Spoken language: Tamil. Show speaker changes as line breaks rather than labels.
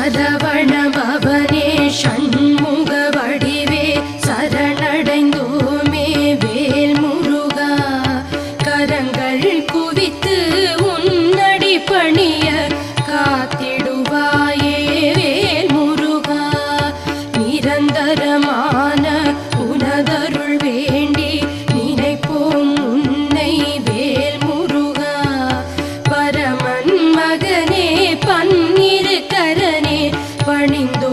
சரவணபவனே ஷண்முக வடிவே சரணடைந்தோமே வேல் முருகா கரங்கள் குவித்து உன்னடி பணிய காத்திடுவாயே வேல் முருகா நிரந்தரமான உனதருள் வேண்டி நினைப்போம் உன்னை வேல் முருகா பரமன் மகனே பன்னிரு கரனே பணிந்து